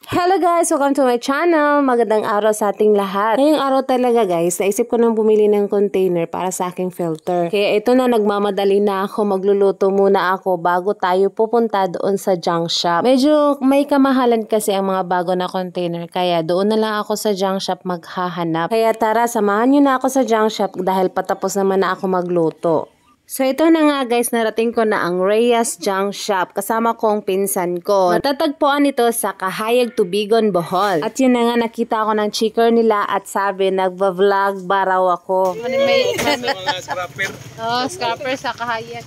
Hello guys! Welcome to my channel! Magandang araw sa ating lahat. Ngayong araw talaga guys, naisip ko nang bumili ng container para sa aking filter. Kaya ito na, nagmamadali na ako. Magluluto muna ako bago tayo pupunta doon sa junk shop. Medyo may kamahalan kasi ang mga bago na container. Kaya doon na lang ako sa junk shop maghahanap. Kaya tara, samahan nyo na ako sa junk shop dahil patapos naman na ako magluto. So ito na nga guys, narating ko na ang Reyes Junk Shop kasama ko ang pinsan ko. Matatagpuan ito sa Cahayag, Tubigon, Bohol. At yun na nga, nakita ko ng chicker nila at sabi nagva-vlog ba raw ako. May mga scrapper. Oh, scrapper sa Cahayag.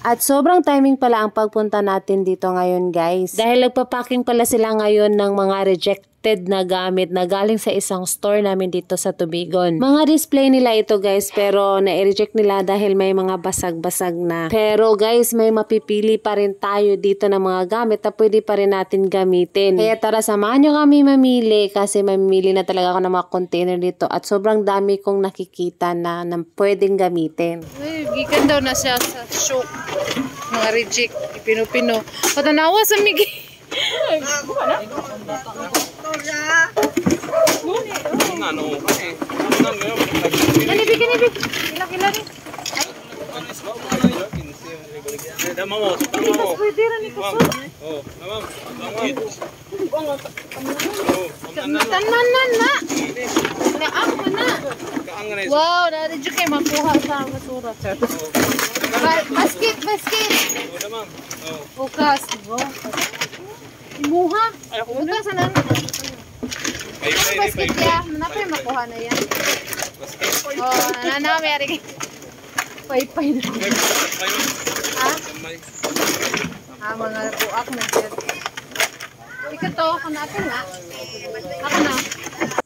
At sobrang timing pala ang pagpunta natin dito ngayon guys. Dahil nagpapacking pala sila ngayon ng mga rejected na gamit na galing sa isang store namin dito sa Tubigon. Mga display nila ito guys, pero na-reject nila dahil may mga basag-basag na. Pero guys, may mapipili pa rin tayo dito ng mga gamit na pwede pa rin natin gamitin. Kaya tara, samahan nyo kami mamili kasi mamili na talaga ako ng mga container dito at sobrang dami kong nakikita na pwedeng gamitin. Uy, gikan daw na siya sa shock. Mga reject, pino-pino. Patanawa sa migi. Kanibig. Kila rin. Pwede rin ito sa. Tanan na. Naang mo na. Wow, na-reject kayo makuha sa basura. Basket. Bukas. Imuha. Bukas na. Basket ya. Manapay makuha na yan. Oh, nanameri. Pay na. Ha? Mga buak na siya. Ika to, ako natin na. Ako na.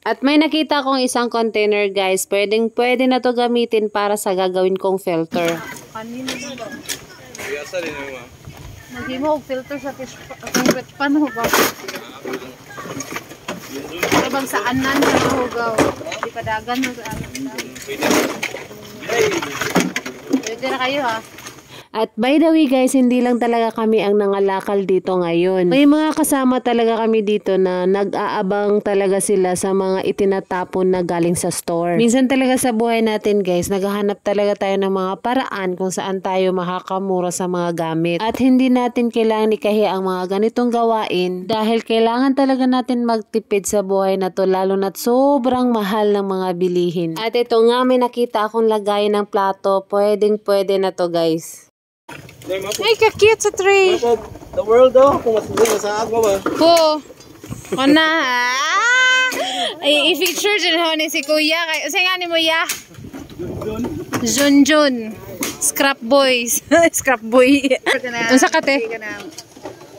At may nakita kong isang container guys, pwede na to gamitin para sa gagawin kong filter. Kanina ba? Mag-imo og filter sa concrete pan ho ba? Bang sa anan sa hugaw. Di padagan mo sa anan. Pwede na kayo ha. At by the way guys, hindi lang talaga kami ang nangalakal dito ngayon. May mga kasama talaga kami dito na nag-aabang talaga sila sa mga itinatapon na galing sa store. Minsan talaga sa buhay natin guys, naghahanap talaga tayo ng mga paraan kung saan tayo makakamura sa mga gamit. At hindi natin kailangan ikahiya ang mga ganitong gawain dahil kailangan talaga natin magtipid sa buhay na to, lalo na't sobrang mahal ng mga bilihin. At ito nga, may nakita akong lagayan ng plato. Pwede na to guys. Ay, ka-cute sa tree. The world daw, kung masusunod sa agwa ba? Po. Ona. Ay, i-feature dyan ho ni si Kuya. Kasi nga ni mo ya? Junjun. Scrap boys. Scrap boy. Unsa ka te?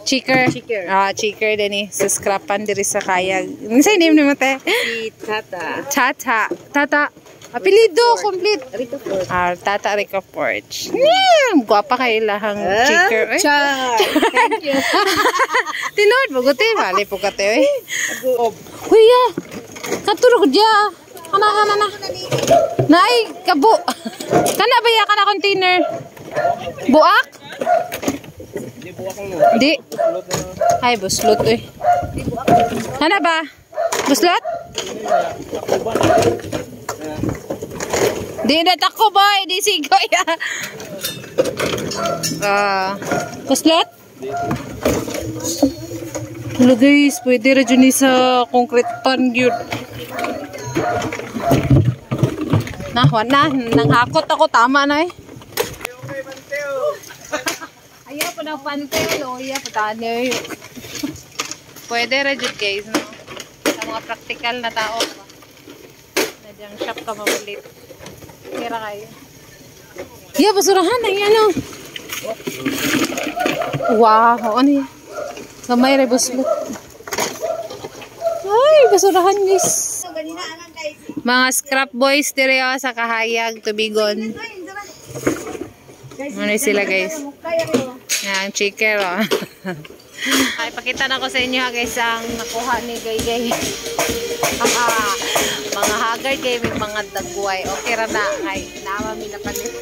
Chicker. Ah, chicker din eh. Sa scrapan diri sa Kayag. Unsay name ni mo te? Si Tata. Tata. Apelido complete. Rico Ford. Ah, Tata Rico Forge. Guwapa kay lahang chicker. Char! Thank you. Tinod mo guti, mali po kate oy. Ob. Kuya. Katurog dia. Kana na. Nay, kabo. Kana ba ya kana container? Buak? Di buwak mo. Di. Ay, buslot oy. Kana ba? Buslot? Di na tako boy, di sigo ya. Buslot? Hello guys, pwede ra dyan sa concrete pan gyud. Nanghakot ako, tama na eh. Ayaw pa ng panteo, iya patani. Pwede ra dyan guys, no? Sa mga practical na tao. Nadyang shop ka mamulit. Kira kayo. Yeah, basurahan na yan, no? Wow, ano yan? Gamay rin buslot. Ay, basurahan guys. Mga scrap boys dito sa Cahayag, Tubigon. Ano sila guys? Yan, chicker oh. Ay, pakita na ko sa inyo guys ang nakuha ni Gay. Mga haggard kayo, may mga dagway. Okay ra na, ay namami na palit.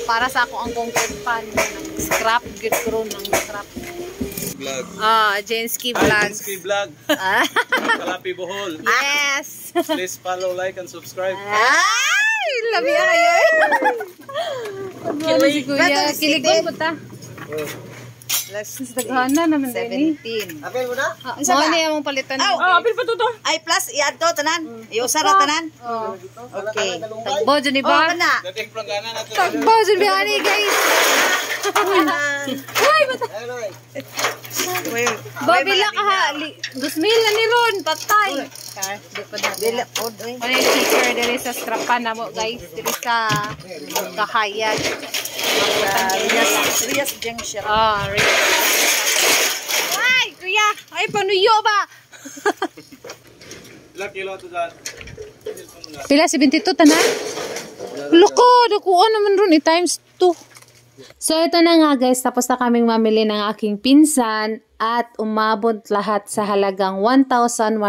Para sa ako ang concrete pan ng scrap, good crew ng scrap. Vlog. Jenski Hi, Vlogs. Jenski Vlog. Ah, Kalapi Bohol. yes! Please follow, like, and subscribe. Ay! Labi na kayo eh! Ano si Kuya? Kiligon po ta. Daghana naman din eh. 17. Apil mo na? Mga niya mong palitan. Apil pa to. Ay, plus, i-add to, tanan. Iusara, tanan. Okay. Tagbo dyan iba. Na. Dating planggana na ito. Tagbo dyan iba ni guys. Uy! Babila ka ha. 2,000 na ni Ron. Patay. Di pa na. Ano yung sticker dili sa strapan na mo guys. Dili sa kahayag. Rias Junction. Ay, kuya. Ay, panuyo ba? Ilang kilo ito dyan? Pila, 72 tanan? Loko, nakuha naman ron times 2. So, ito na nga guys, tapos na kaming mamili ng aking pinsan at umabot lahat sa halagang 1,100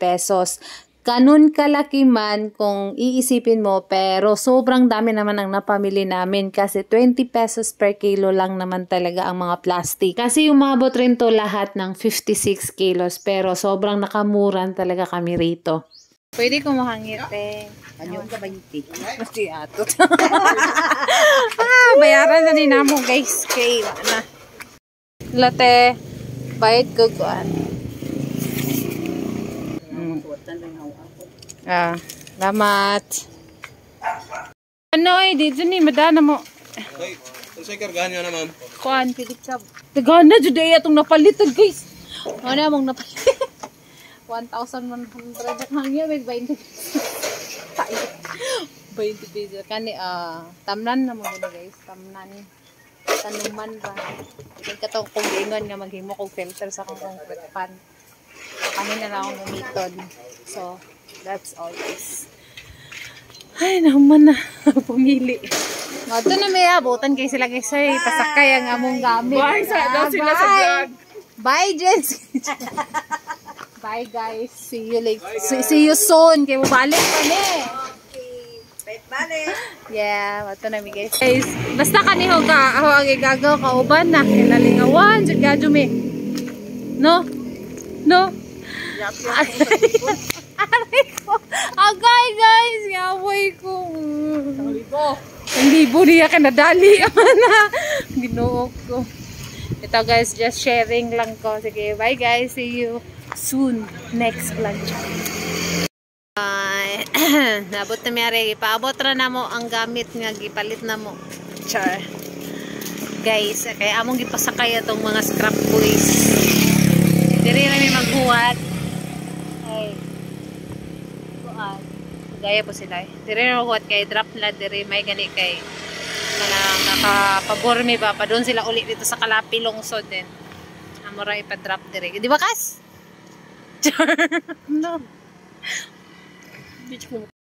pesos. Ganun kalaki man kung iisipin mo, pero sobrang dami naman ang napamili namin kasi 20 pesos per kilo lang naman talaga ang mga plastic. Kasi umabot rin to lahat ng 56 kilos, pero sobrang nakamuran talaga kami rito. Pwede ko mahangit eh. Anyo ka 20. Masti atot. Bayaran na ni namo guys. Kay na. Late, bayad ko kuan. Salamat. Ano eh, dito ni madana mo. Ay, kung sa'yo kargahan nyo na, ma'am. Kuan, pilikab. Nagana, juday atong napalitan guys. Ano among napalit? 1,100 hangya, may 20 tayo. 20 pesos. Kani, tamnan na mo gina guys. Tamnan. Tanuman ba? Hindi ka itong kung ingon nga maghimo kong filter sa kong concrete pan. Kami na lang akong umitod. So, that's all guys. Ay, naman na. Pumili. Ito na may abutan kayo sila guys. Ay, pasakay ang among gamit. Bye, daw sila sa vlog. Bye, Jens. Bye, guys. See you later. See you soon. Kaya mabalik pa ni. Okay. Balik. Yeah, ito na mi guys. Guys, basta kaniho ka. Ako ang igagaw kauban na. Kinalingawan. Diyan ka, Jumi. No? No? Aray ko. Agay, guys. Yaway ko. Ang libo niya ka nadali. Ginoo ko. Ito guys, just sharing lang ko. Sige, bye guys. See you soon. Next vlog. Nabot na miyari. Ipaabot na mo ang gamit nga. Gipalit na mo. Char. Guys, kaya among gipasakay itong mga scrap boys. Diri na may maghuwat. Ay. Buwan. Gaya po sila. Diri na maghuwat kay drop na. Diri may gani kay nakapaborme ba pa doon sila uli dito sa Kalapi Lungsod din. Amora ipa-drop dire. Di ba kas? No.